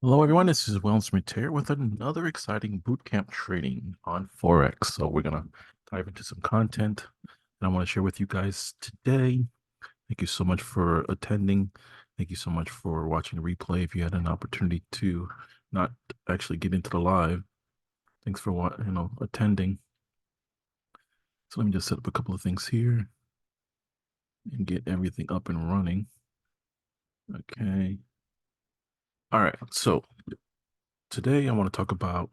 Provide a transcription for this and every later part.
Hello, everyone. This is Will Smith here with another exciting bootcamp training on Forex. So we're gonna dive into some content that I want to share with you guys today. Thank you so much for attending. Thank you so much for watching the replay. If you had an opportunity to not actually get into the live, thanks for attending. So let me just set up a couple of things here and get everything up and running. Okay. All right. So today I want to talk about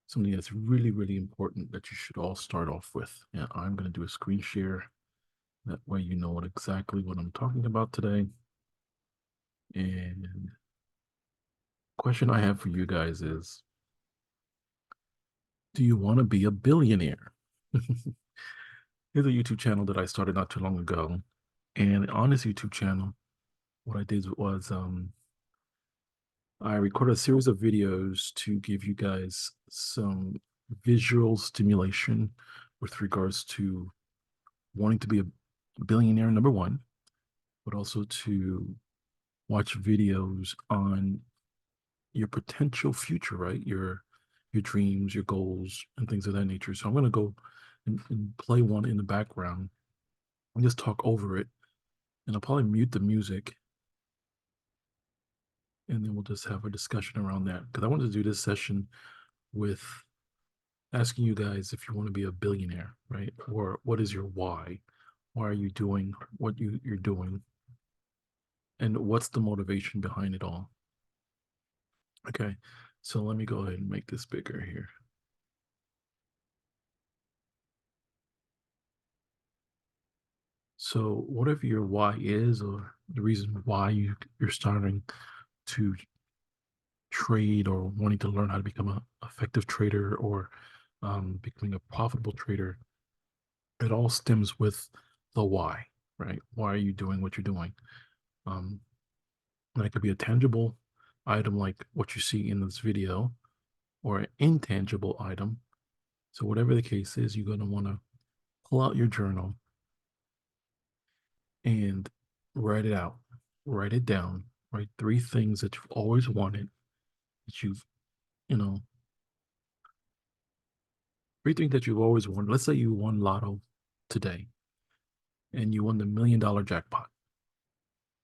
something that's really, really important that you should all start off with. And I'm going to do a screen share. That way you know exactly what I'm talking about today. And question I have for you guys is, do you want to be a billionaire? Here's a YouTube channel that I started not too long ago. And on this YouTube channel, what I did was I recorded a series of videos to give you guys some visual stimulation with regards to wanting to be a billionaire, number one, but also to watch videos on your potential future, right? Your dreams, your goals, and things of that nature. So I'm gonna go and play one in the background and just talk over it. And I'll probably mute the music and then we'll just have a discussion around that. Because I wanted to do this session with asking you guys if you want to be a billionaire, right? Or what is your why? Why are you doing what you're doing? And what's the motivation behind it all? Okay, so let me go ahead and make this bigger here. So whatever your why is, or the reason why you're starting to trade or wanting to learn how to become an effective trader or becoming a profitable trader, it all stems with the why, right? Why are you doing what you're doing? Um, and it could be a tangible item like what you see in this video, or an intangible item. So whatever the case is, you're going to want to pull out your journal and write it out, write it down, write three things that you've always wanted, that you've, you know, three things that you've always wanted. Let's say you won lotto today and you won the $1 million jackpot.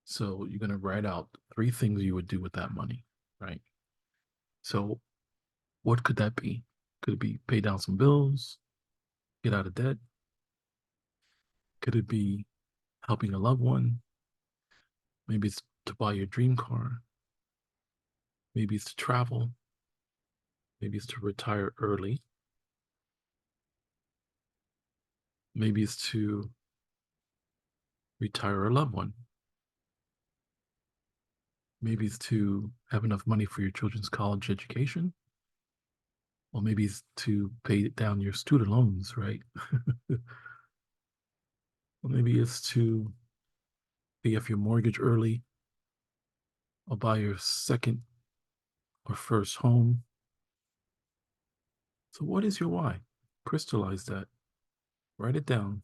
So you're going to write out three things you would do with that money, right? So what could that be? Could it be pay down some bills, get out of debt? Could it be helping a loved one? Maybe it's to buy your dream car. Maybe it's to travel. Maybe it's to retire early. Maybe it's to retire a loved one. Maybe it's to have enough money for your children's college education. Or maybe it's to pay down your student loans, right? Or maybe it's to pay off your mortgage early or buy your second or first home. So, what is your why? Crystallize that, write it down.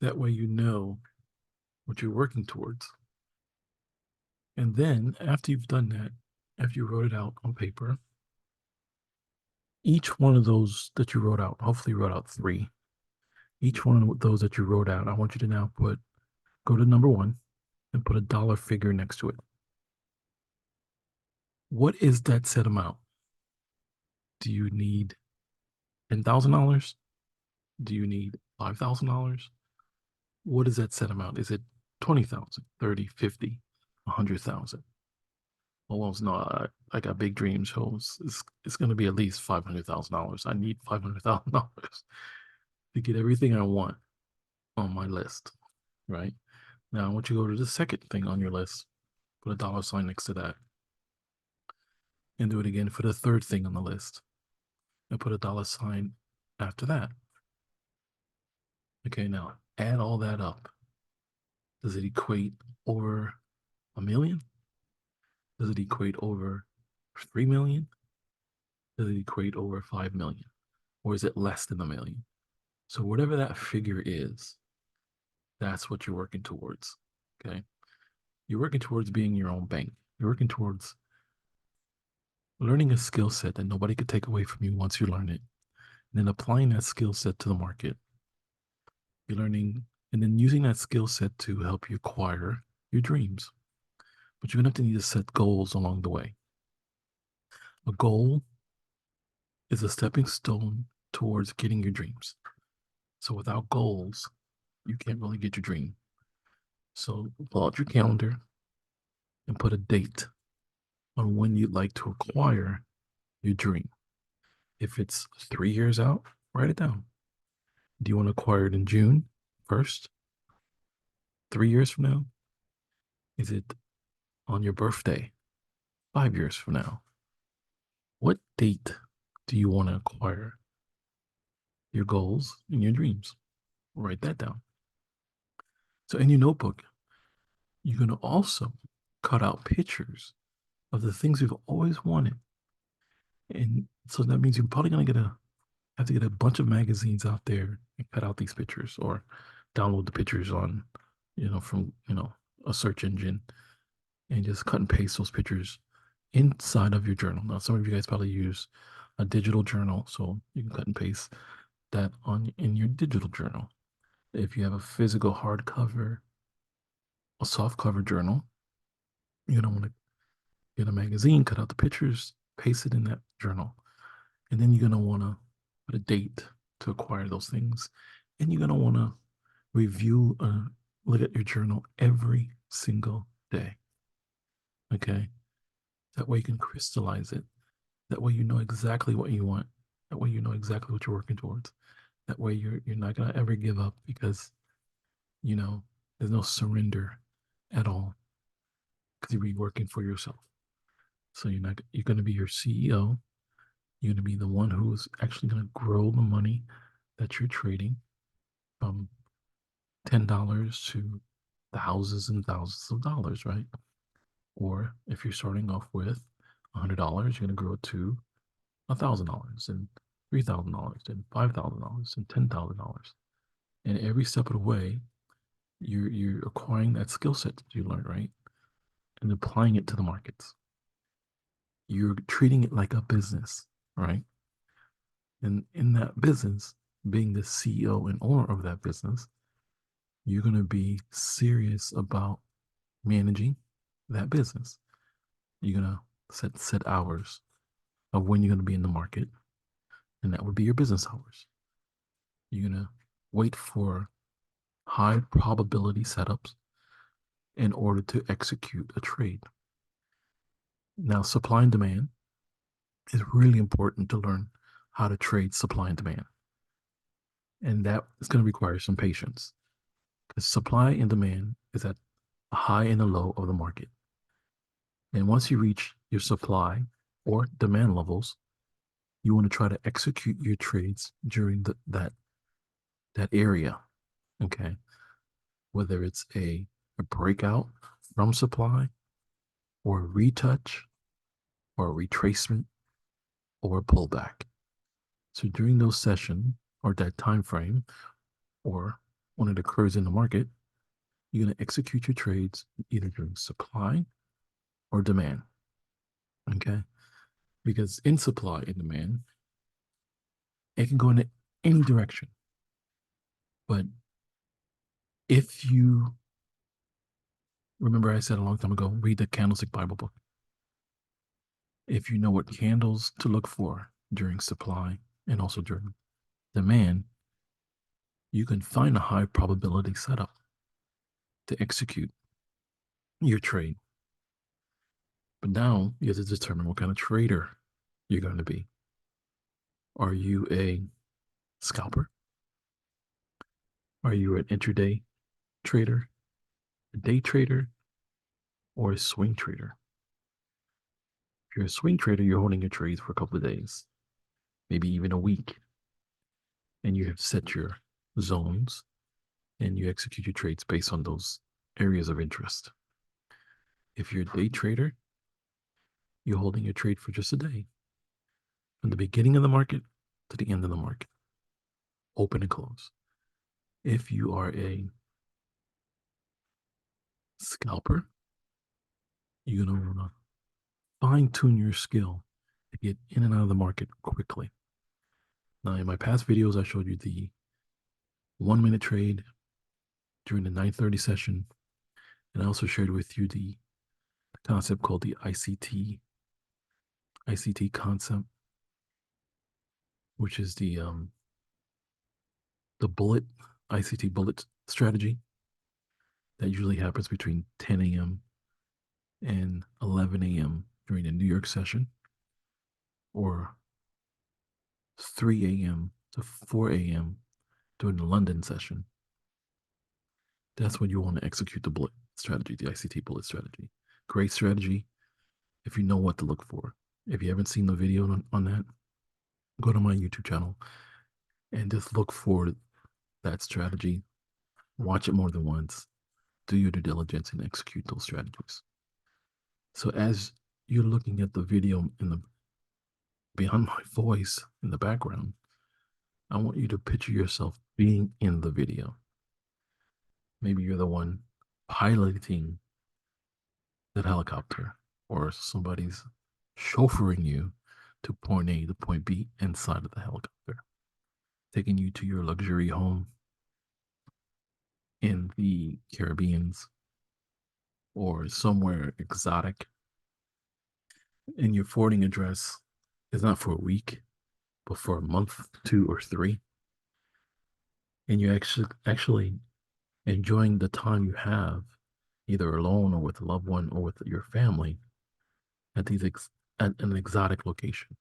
That way, you know what you're working towards. And then, after you've done that, after you wrote it out on paper, each one of those that you wrote out, hopefully, you wrote out three. Each one of those that you wrote out, I want you to now go to number one and put a dollar figure next to it. What is that set amount? Do you need $10,000? Do you need $5,000? What is that set amount? Is it 20,000, 30, 50, 100,000? Well, no, I got big dreams, so it's going to be at least $500,000. I need $500,000 to get everything I want on my list, right? Now, I want you to go to the second thing on your list, put a dollar sign next to that, and do it again for the third thing on the list, and put a dollar sign after that. Okay, now add all that up. Does it equate over a million? Does it equate over 3 million? Does it equate over 5 million? Or is it less than a million? So, whatever that figure is, that's what you're working towards. Okay. You're working towards being your own bank. You're working towards learning a skill set that nobody could take away from you once you learn it, and then applying that skill set to the market. You're learning and then using that skill set to help you acquire your dreams. But you're going to have to need to set goals along the way. A goal is a stepping stone towards getting your dreams. So without goals, you can't really get your dream. So pull out your calendar and put a date on when you'd like to acquire your dream. If it's 3 years out, write it down. Do you want to acquire it in June 1st? 3 years from now? Is it on your birthday? 5 years from now? What date do you want to acquire your goals and your dreams? Write that down. So in your notebook, you're going to also cut out pictures of the things you've always wanted. And so that means you're probably going to have to get a bunch of magazines out there and cut out these pictures or download the pictures on, from, a search engine and just cut and paste those pictures inside of your journal. Now, some of you guys probably use a digital journal, so you can cut and paste that on in your digital journal. If you have a physical hardcover, a soft cover journal, you're gonna want to get a magazine, cut out the pictures, paste it in that journal, and then you're gonna want to put a date to acquire those things, and you're gonna want to review, look at your journal every single day. Okay, that way you can crystallize it. That way you know exactly what you want. That way you know exactly what you're working towards. That way you're not gonna ever give up because there's no surrender at all because you're working for yourself. So you're gonna be your CEO. You're gonna be the one who's actually gonna grow the money that you're trading from $10 to thousands and thousands of dollars, right? Or if you're starting off with $100, you're gonna grow it to $1,000 and $3,000 and $5,000 and $10,000. And every step of the way, you're acquiring that skill set that you learned, right? And applying it to the markets. You're treating it like a business, right? And in that business, being the CEO and owner of that business, you're going to be serious about managing that business. You're going to set hours of when you're going to be in the market, and that would be your business hours. You're going to wait for high probability setups in order to execute a trade. Now, supply and demand is really important to learn how to trade supply and demand. And that is going to require some patience because supply and demand is at a high and a low of the market. And once you reach your supply or demand levels, you want to try to execute your trades during that area. Okay. Whether it's a breakout from supply or a retouch or a retracement or a pullback. So during those sessions or that time frame, or when it occurs in the market, you're going to execute your trades either during supply or demand. Okay. Because in supply and demand, it can go in any direction. But if you remember, I said a long time ago, read the Candlestick Bible book. If you know what candles to look for during supply and also during demand, you can find a high probability setup to execute your trade. But now you have to determine what kind of trader you're going to be. Are you a scalper? Are you an intraday trader, a day trader, or a swing trader? If you're a swing trader, you're holding your trades for a couple of days, maybe even a week, and you have set your zones and you execute your trades based on those areas of interest. If you're a day trader, you're holding your trade for just a day, from the beginning of the market to the end of the market, open and close. If you are a scalper, You're going to want to fine tune your skill to get in and out of the market quickly. Now, in my past videos, I showed you the 1 minute trade during the 9:30 session, and I also shared with you the concept called the ICT concept, which is the bullet ICT bullet strategy that usually happens between 10 a.m. and 11 a.m. during the New York session, or 3 a.m. to 4 a.m. during the London session. That's when you want to execute the bullet strategy, the ICT bullet strategy. Great strategy if you know what to look for. If you haven't seen the video on that, go to my YouTube channel and just look for that strategy. Watch it more than once. Do your due diligence and execute those strategies. So as you're looking at the video in the behind my voice in the background, I want you to picture yourself being in the video. Maybe you're the one piloting that helicopter, or somebody's chauffeuring you to point A to point B inside of the helicopter, taking you to your luxury home in the Caribbeans or somewhere exotic. And your forwarding address is not for a week, but for a month, 2 or 3. And you're actually enjoying the time you have, either alone or with a loved one or with your family, at at an exotic location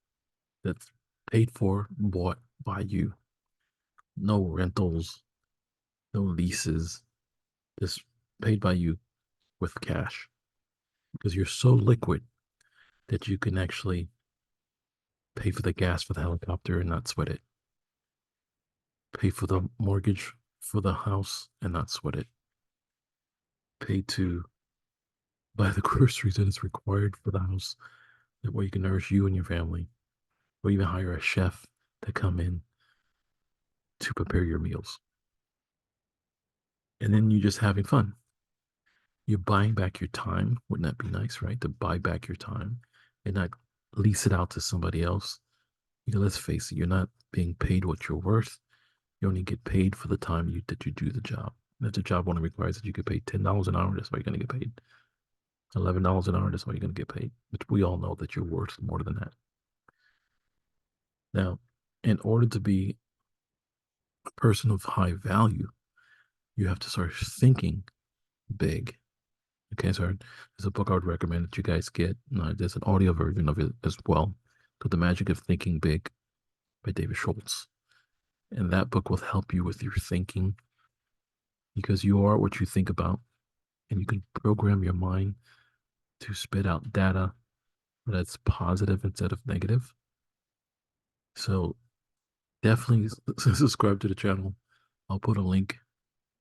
that's paid for, bought by you. No rentals, no leases, just paid by you with cash, because you're so liquid that you can actually pay for the gas for the helicopter and not sweat it, pay for the mortgage for the house and not sweat it, pay to buy the groceries that is required for the house. That way you can nourish you and your family, or even hire a chef to come in to prepare your meals. And then you're just having fun. You're buying back your time. Wouldn't that be nice, right? To buy back your time and not lease it out to somebody else. Let's face it, you're not being paid what you're worth. You only get paid for the time that you do the job. And if the job only requires that you get paid $10 an hour, that's why you're going to get paid. $11 an hour, that's why you're going to get paid. But we all know that you're worth more than that. Now, in order to be a person of high value, you have to start thinking big. Okay, so there's a book I would recommend that you guys get. There's an audio version of it as well, called The Magic of Thinking Big by David Schultz. And that book will help you with your thinking, because you are what you think about, and you can program your mind to spit out data that's positive instead of negative. So definitely subscribe to the channel. I'll put a link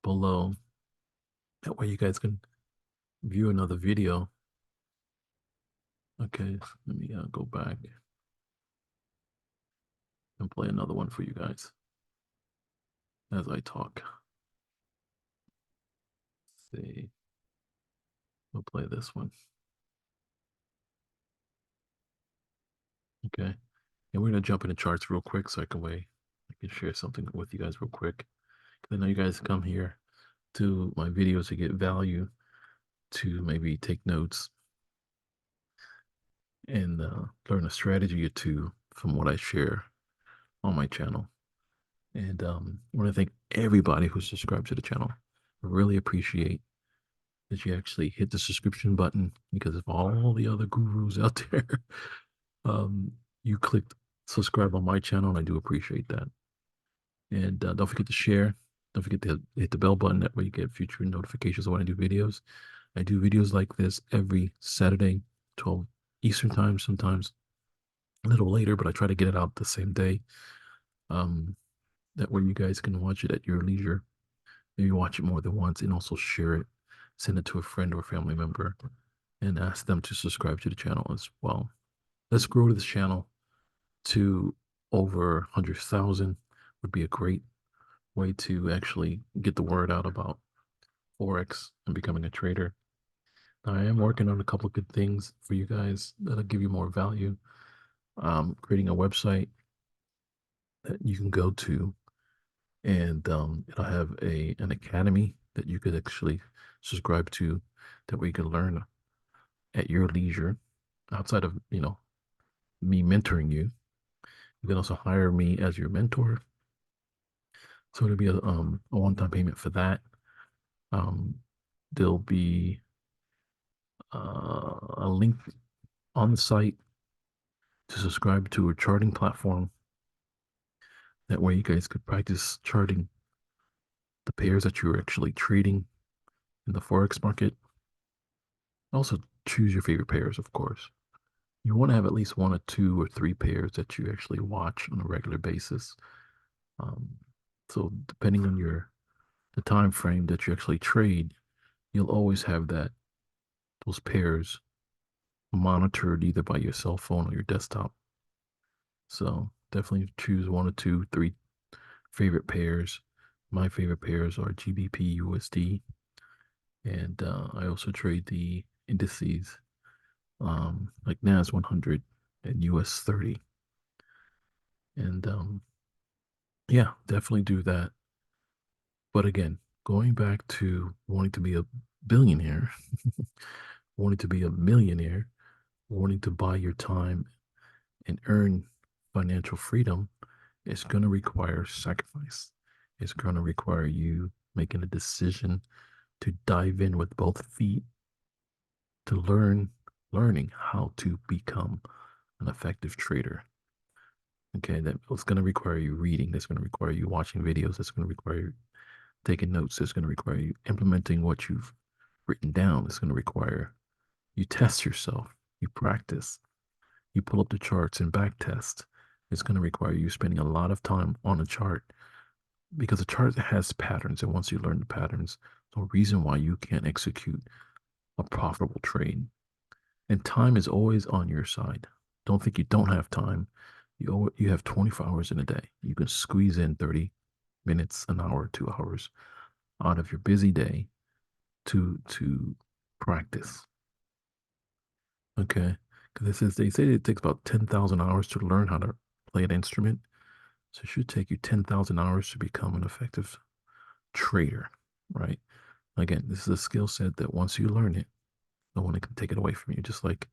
below. That way you guys can view another video. Okay, let me go back and play another one for you guys as I talk. Let's see, we'll play this one. Okay, and we're gonna jump into charts real quick so I can share something with you guys real quick. I know you guys come here to my videos to get value, to maybe take notes and learn a strategy or two from what I share on my channel. And I want to thank everybody who subscribed to the channel. I really appreciate that you actually hit the subscription button, because of all the other gurus out there, um, you clicked subscribe on my channel, and I do appreciate that. And don't forget to share. Don't forget to hit the bell button. That way you get future notifications when I do videos. I do videos like this every Saturday, 12 Eastern time, sometimes a little later, but I try to get it out the same day. That way you guys can watch it at your leisure. Maybe watch it more than once, and also share it. Send it to a friend or a family member and ask them to subscribe to the channel as well. Let's grow this channel to over 100,000. Would be a great way to actually get the word out about Forex and becoming a trader. I am working on a couple of good things for you guys that'll give you more value. Creating a website that you can go to, and it'll have an academy that you could actually subscribe to, that way you can learn at your leisure, outside of me mentoring you. You can also hire me as your mentor. So it'll be a one-time payment for that. Um, there'll be a link on the site to subscribe to a charting platform. That way you guys could practice charting the pairs that you're actually trading in the Forex market. Also, choose your favorite pairs, of course. You want to have at least one or two or three pairs that you actually watch on a regular basis. Um, so depending on the time frame that you actually trade, you'll always have those pairs monitored either by your cell phone or your desktop. So definitely choose one or two, three favorite pairs. My favorite pairs are GBP USD, and I also trade the indices, like NAS 100 and US 30. And yeah, definitely do that. But again, going back to wanting to be a billionaire, wanting to be a millionaire, wanting to buy your time and earn financial freedom, it's going to require sacrifice. It's going to require you making a decision to dive in with both feet, to learning how to become an effective trader. Okay, that's going to require you reading. That's going to require you watching videos. That's going to require you taking notes. That's going to require you implementing what you've written down. It's going to require you test yourself. You practice. You pull up the charts and back test. It's going to require you spending a lot of time on a chart, because a chart has patterns. And once you learn the patterns, no reason why you can't execute a profitable trade. And time is always on your side. Don't think you don't have time. You have 24 hours in a day. You can squeeze in 30 minutes, an hour, 2 hours out of your busy day to practice. Okay, because they say it takes about 10,000 hours to learn how to play an instrument. So it should take you 10,000 hours to become an effective trader, right? Again, this is a skill set that once you learn it, no one can take it away from you. Just like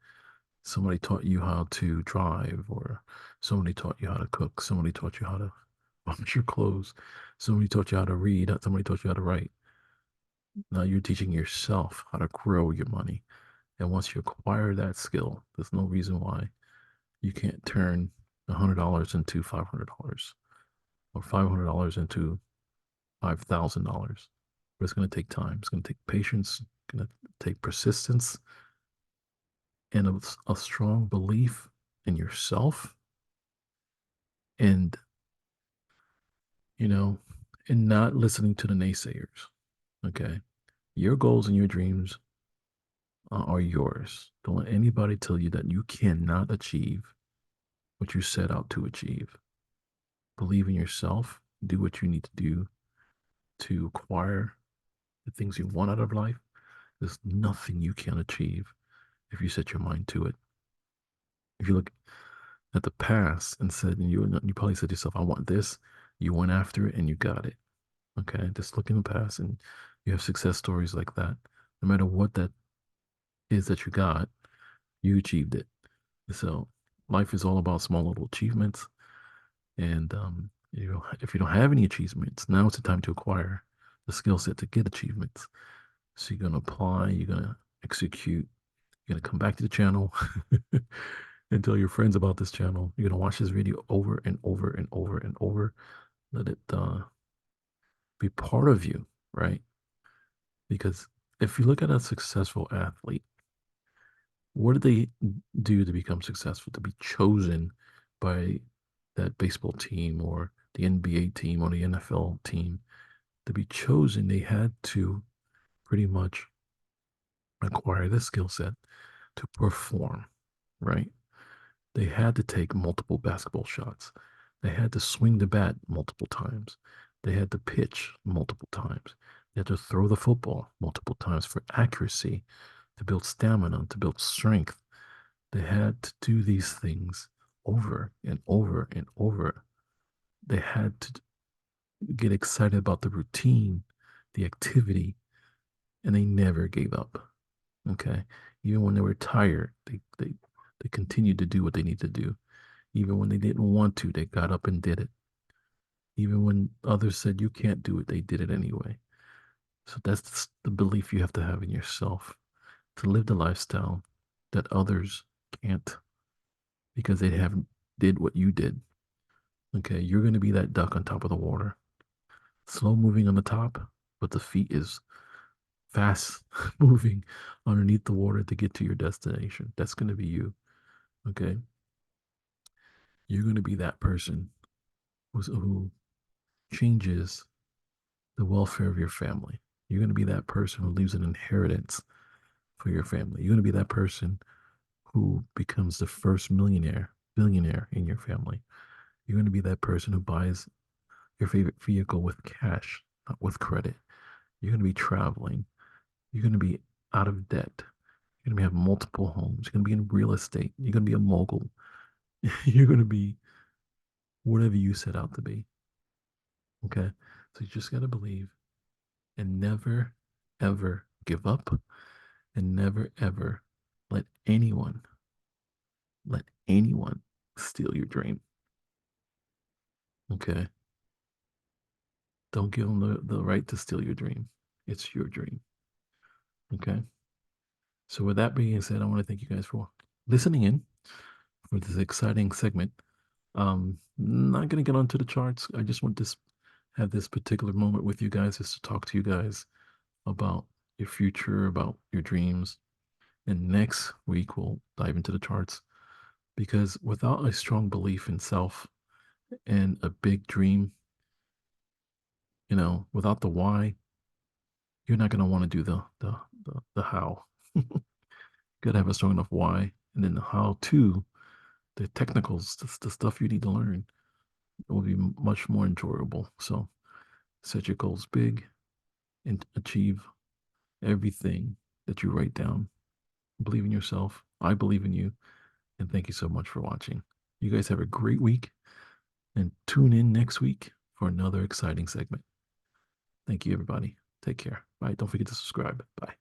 somebody taught you how to drive, or somebody taught you how to cook, somebody taught you how to wash your clothes, somebody taught you how to read, somebody taught you how to write. Now you're teaching yourself how to grow your money. And once you acquire that skill, there's no reason why you can't turn $100 into $500, or $500 into $5,000. But it's going to take time. It's going to take patience. It's going to take persistence, and a strong belief in yourself, and you know, and not listening to the naysayers. Okay, your goals and your dreams are yours. Don't let anybody tell you that you cannot achieve what you set out to achieve. Believe in yourself. Do what you need to do to acquire the things you want out of life. There's nothing you can't achieve if you set your mind to it. If you look at the past and said, and you probably said to yourself, I want this, you went after it and you got it. Okay. Just look in the past and you have success stories like that. No matter what that is that you got, you achieved it. So life is all about small little achievements. And if you don't have any achievements, now it's the time to acquire the skill set to get achievements. So you're gonna apply, you're gonna execute, you're gonna come back to the channel and tell your friends about this channel. You're gonna watch this video over and over and over and over. Let it be part of you, right? Because if you look at a successful athlete, what do they do to become successful? To be chosen by that baseball team or the NBA team or the NFL team, to be chosen, they had to pretty much acquire the skill set to perform, right? They had to take multiple basketball shots. They had to swing the bat multiple times. They had to pitch multiple times. They had to throw the football multiple times for accuracy, to build stamina, to build strength. They had to do these things over and over and over. They had to get excited about the routine, the activity, and they never gave up. Okay. Even when they were tired, they continued to do what they need to do. Even when they didn't want to, they got up and did it. Even when others said you can't do it, they did it anyway. So that's the belief you have to have in yourself to live the lifestyle that others can't because they haven't did what you did. Okay, you're going to be that duck on top of the water, slow moving on the top, but the feet is fast moving underneath the water to get to your destination. That's going to be you. Okay, you're going to be that person who changes the welfare of your family. You're going to be that person who leaves an inheritance for your family. You're going to be that person who becomes the first billionaire in your family. You're going to be that person who buys your favorite vehicle with cash, not with credit. You're going to be traveling. You're going to be out of debt. You're going to have multiple homes. You're going to be in real estate. You're going to be a mogul. You're going to be whatever you set out to be. Okay. So you just got to believe and never, ever give up and never, ever let anyone, let anyone steal your dream. Okay. Don't give them the right to steal your dream. It's your dream. Okay. So, with that being said, I want to thank you guys for listening in for this exciting segment. Not going to get onto the charts. I just want to have this particular moment with you guys just to talk to you guys about your future, about your dreams. And next week, we'll dive into the charts because without a strong belief in self and a big dream, without the why, you're not going to want to do the how. Got to have a strong enough why, and then the how to, the technicals, the stuff you need to learn. It will be much more enjoyable. So set your goals big and achieve everything that you write down. Believe in yourself. I believe in you. And thank you so much for watching. You guys have a great week and tune in next week for another exciting segment. Thank you, everybody. Take care. Bye. Don't forget to subscribe. Bye.